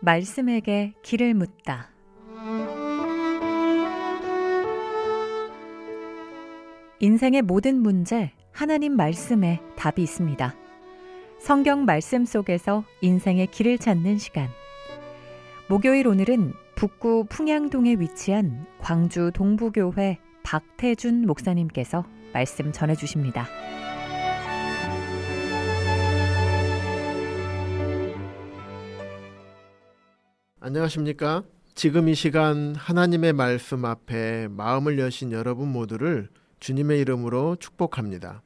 말씀에게 길을 묻다. 인생의 모든 문제, 하나님 말씀에 답이 있습니다. 성경 말씀 속에서 인생의 길을 찾는 시간. 목요일 오늘은 북구 풍양동에 위치한 광주 동부교회 박태준 목사님께서 말씀 전해주십니다. 안녕하십니까? 지금 이 시간 하나님의 말씀 앞에 마음을 여신 여러분 모두를 주님의 이름으로 축복합니다.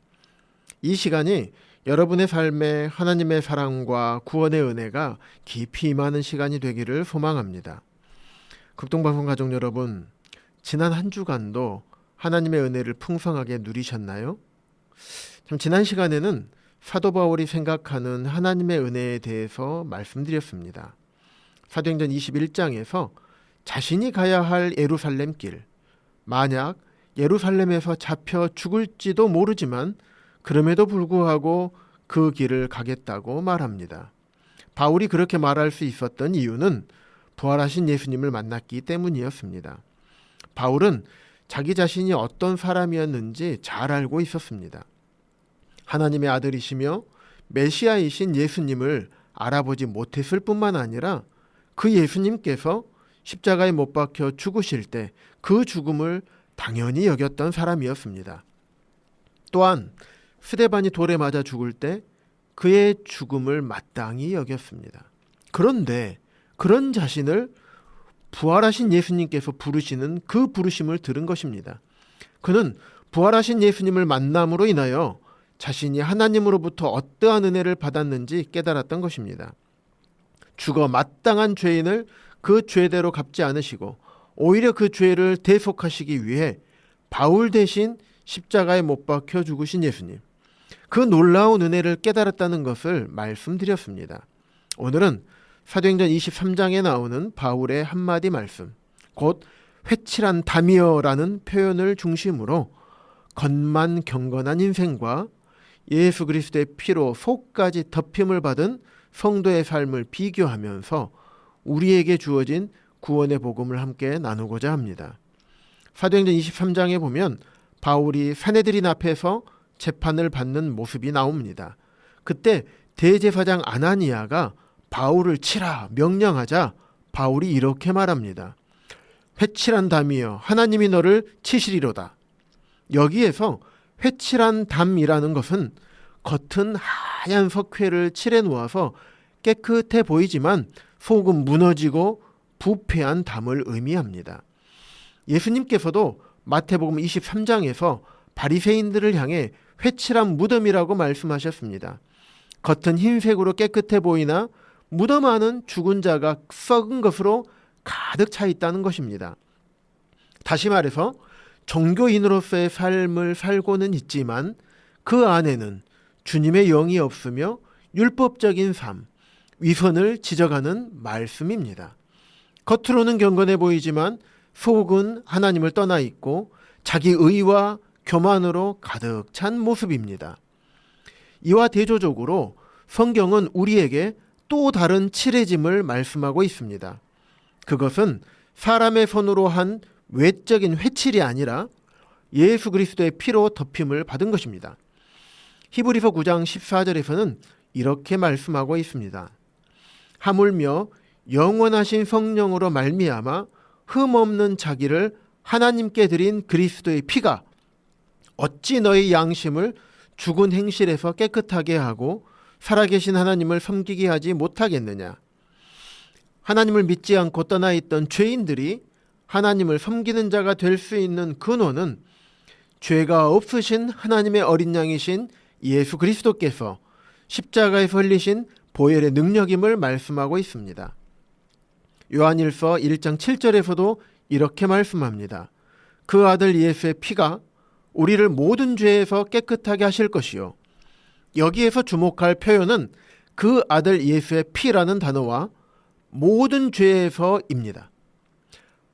이 시간이 여러분의 삶에 하나님의 사랑과 구원의 은혜가 깊이 임하는 시간이 되기를 소망합니다. 극동방송 가족 여러분, 지난 한 주간도 하나님의 은혜를 풍성하게 누리셨나요? 참 지난 시간에는 사도 바울이 생각하는 하나님의 은혜에 대해서 말씀드렸습니다. 사도행전 21장에서 자신이 가야 할 예루살렘 길, 만약 예루살렘에서 잡혀 죽을지도 모르지만 그럼에도 불구하고 그 길을 가겠다고 말합니다. 바울이 그렇게 말할 수 있었던 이유는 부활하신 예수님을 만났기 때문이었습니다. 바울은 자기 자신이 어떤 사람이었는지 잘 알고 있었습니다. 하나님의 아들이시며 메시아이신 예수님을 알아보지 못했을 뿐만 아니라 그 예수님께서 십자가에 못 박혀 죽으실 때 그 죽음을 당연히 여겼던 사람이었습니다. 또한 스데반이 돌에 맞아 죽을 때 그의 죽음을 마땅히 여겼습니다. 그런데 그런 자신을 부활하신 예수님께서 부르시는 그 부르심을 들은 것입니다. 그는 부활하신 예수님을 만남으로 인하여 자신이 하나님으로부터 어떠한 은혜를 받았는지 깨달았던 것입니다. 죽어 마땅한 죄인을 그 죄대로 갚지 않으시고 오히려 그 죄를 대속하시기 위해 바울 대신 십자가에 못 박혀 죽으신 예수님, 그 놀라운 은혜를 깨달았다는 것을 말씀드렸습니다. 오늘은 사도행전 23장에 나오는 바울의 한마디 말씀, 곧 회칠한 담이여라는 표현을 중심으로 겉만 경건한 인생과 예수 그리스도의 피로 속까지 덮임을 받은 성도의 삶을 비교하면서 우리에게 주어진 구원의 복음을 함께 나누고자 합니다. 사도행전 23장에 보면 바울이 사내들인 앞에서 재판을 받는 모습이 나옵니다. 그때 대제사장 아나니아가 바울을 치라 명령하자 바울이 이렇게 말합니다. 회칠한 담이여 하나님이 너를 치시리로다. 여기에서 회칠한 담이라는 것은 겉은 하얀 석회를 칠해 놓아서 깨끗해 보이지만 속은 무너지고 부패한 담을 의미합니다. 예수님께서도 마태복음 23장에서 바리새인들을 향해 회칠한 무덤이라고 말씀하셨습니다. 겉은 흰색으로 깨끗해 보이나 무덤 안은 죽은 자가 썩은 것으로 가득 차 있다는 것입니다. 다시 말해서 종교인으로서의 삶을 살고는 있지만 그 안에는 주님의 영이 없으며 율법적인 삶, 위선을 지적하는 말씀입니다. 겉으로는 경건해 보이지만 속은 하나님을 떠나 있고 자기 의와 교만으로 가득 찬 모습입니다. 이와 대조적으로 성경은 우리에게 또 다른 칠해짐을 말씀하고 있습니다. 그것은 사람의 손으로 한 외적인 회칠이 아니라 예수 그리스도의 피로 덮임을 받은 것입니다. 히브리서 9장 14절에서는 이렇게 말씀하고 있습니다. 하물며 영원하신 성령으로 말미암아 흠없는 자기를 하나님께 드린 그리스도의 피가 어찌 너희 양심을 죽은 행실에서 깨끗하게 하고 살아계신 하나님을 섬기게 하지 못하겠느냐. 하나님을 믿지 않고 떠나 있던 죄인들이 하나님을 섬기는 자가 될 수 있는 근원은 죄가 없으신 하나님의 어린 양이신 예수 그리스도께서 십자가에서 흘리신 보혈의 능력임을 말씀하고 있습니다. 요한일서 1장 7절에서도 이렇게 말씀합니다. 그 아들 예수의 피가 우리를 모든 죄에서 깨끗하게 하실 것이요. 여기에서 주목할 표현은 그 아들 예수의 피라는 단어와 모든 죄에서입니다.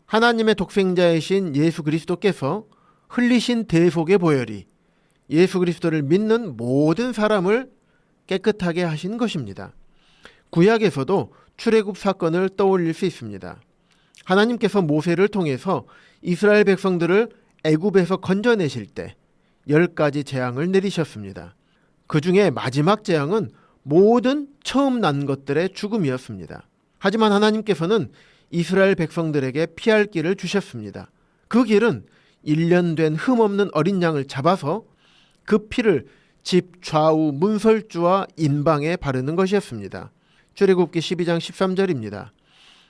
하나님의 독생자이신 예수 그리스도께서 흘리신 대속의 보혈이 예수 그리스도를 믿는 모든 사람을 깨끗하게 하신 것입니다. 구약에서도 출애굽 사건을 떠올릴 수 있습니다. 하나님께서 모세를 통해서 이스라엘 백성들을 애굽에서 건져내실 때 10가지 재앙을 내리셨습니다. 그 중에 마지막 재앙은 모든 처음 난 것들의 죽음이었습니다. 하지만 하나님께서는 이스라엘 백성들에게 피할 길을 주셨습니다. 그 길은 1년 된 흠없는 어린 양을 잡아서 그 피를 집 좌우 문설주와 인방에 바르는 것이었습니다. 출애굽기 12장 13절입니다.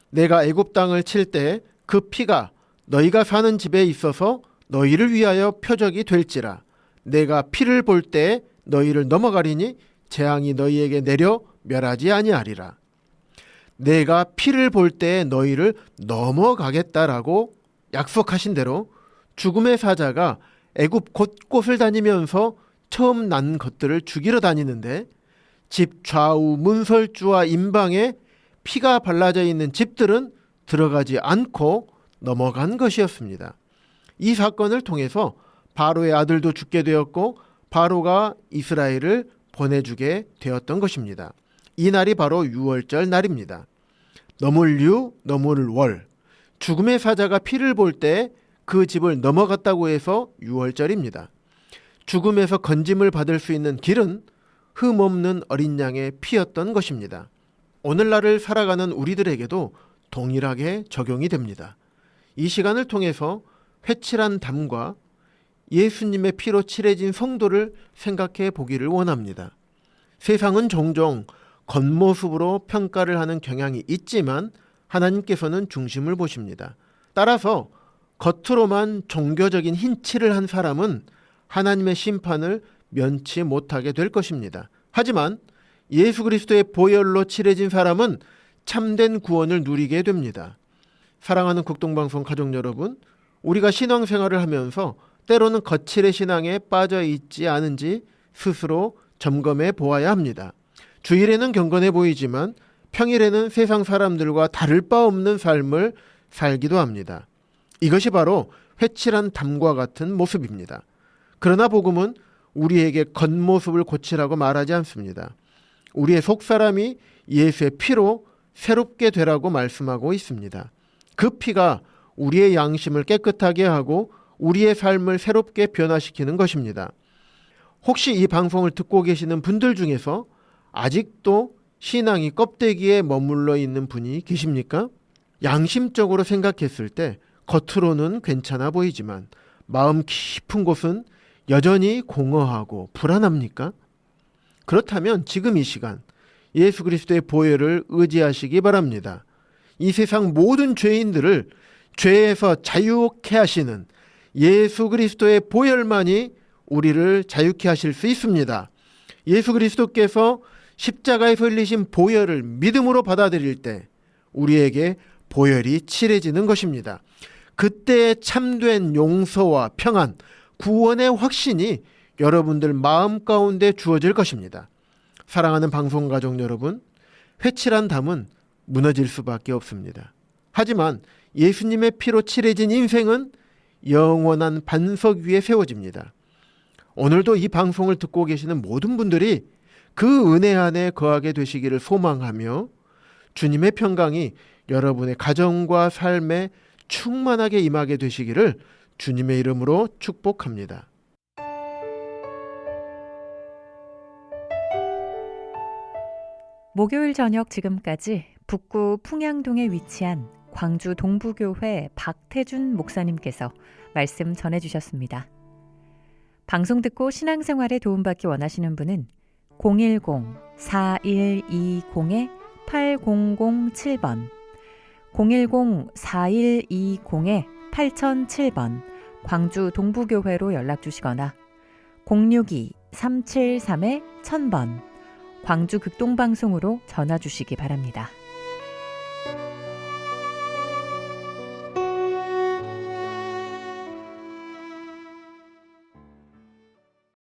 내가 애굽 땅을 칠 때 그 피가 너희가 사는 집에 있어서 너희를 위하여 표적이 될지라. 내가 피를 볼 때 너희를 넘어가리니 재앙이 너희에게 내려 멸하지 아니하리라. 내가 피를 볼 때 너희를 넘어가겠다라고 약속하신 대로 죽음의 사자가 애굽 곳곳을 다니면서 처음 난 것들을 죽이러 다니는데 집 좌우 문설주와 인방에 피가 발라져 있는 집들은 들어가지 않고 넘어간 것이었습니다. 이 사건을 통해서 바로의 아들도 죽게 되었고 바로가 이스라엘을 보내주게 되었던 것입니다. 이 날이 바로 유월절 날입니다. 너물유, 너물월, 죽음의 사자가 피를 볼 때 그 집을 넘어갔다고 해서 유월절입니다. 죽음에서 건짐을 받을 수 있는 길은 흠없는 어린 양의 피였던 것입니다. 오늘날을 살아가는 우리들에게도 동일하게 적용이 됩니다. 이 시간을 통해서 회칠한 담과 예수님의 피로 칠해진 성도를 생각해 보기를 원합니다. 세상은 종종 겉모습으로 평가를 하는 경향이 있지만 하나님께서는 중심을 보십니다. 따라서 겉으로만 종교적인 흰칠을 한 사람은 하나님의 심판을 면치 못하게 될 것입니다. 하지만 예수 그리스도의 보혈로 칠해진 사람은 참된 구원을 누리게 됩니다. 사랑하는 국동방송 가족 여러분, 우리가 신앙생활을 하면서 때로는 거칠의 신앙에 빠져 있지 않은지 스스로 점검해 보아야 합니다. 주일에는 경건해 보이지만 평일에는 세상 사람들과 다를 바 없는 삶을 살기도 합니다. 이것이 바로 회칠한 담과 같은 모습입니다. 그러나 복음은 우리에게 겉모습을 고치라고 말하지 않습니다. 우리의 속사람이 예수의 피로 새롭게 되라고 말씀하고 있습니다. 그 피가 우리의 양심을 깨끗하게 하고 우리의 삶을 새롭게 변화시키는 것입니다. 혹시 이 방송을 듣고 계시는 분들 중에서 아직도 신앙이 껍데기에 머물러 있는 분이 계십니까? 양심적으로 생각했을 때 겉으로는 괜찮아 보이지만 마음 깊은 곳은 여전히 공허하고 불안합니까? 그렇다면 지금 이 시간 예수 그리스도의 보혈을 의지하시기 바랍니다. 이 세상 모든 죄인들을 죄에서 자유케 하시는 예수 그리스도의 보혈만이 우리를 자유케 하실 수 있습니다. 예수 그리스도께서 십자가에서 흘리신 보혈을 믿음으로 받아들일 때 우리에게 보혈이 칠해지는 것입니다. 그때 참된 용서와 평안, 구원의 확신이 여러분들 마음 가운데 주어질 것입니다. 사랑하는 방송가족 여러분, 회칠한 담은 무너질 수밖에 없습니다. 하지만 예수님의 피로 칠해진 인생은 영원한 반석 위에 세워집니다. 오늘도 이 방송을 듣고 계시는 모든 분들이 그 은혜 안에 거하게 되시기를 소망하며 주님의 평강이 여러분의 가정과 삶에 충만하게 임하게 되시기를 주님의 이름으로 축복합니다. 목요일 저녁 지금까지 북구 풍양동에 위치한 광주 동부교회 박태준 목사님께서 말씀 전해주셨습니다. 방송 듣고 신앙생활에 도움받기 원하시는 분은 010-4120-8007번 010-4120-8007번 광주 동부교회로 연락주시거나 062-373-1000번 광주 극동방송으로 전화주시기 바랍니다.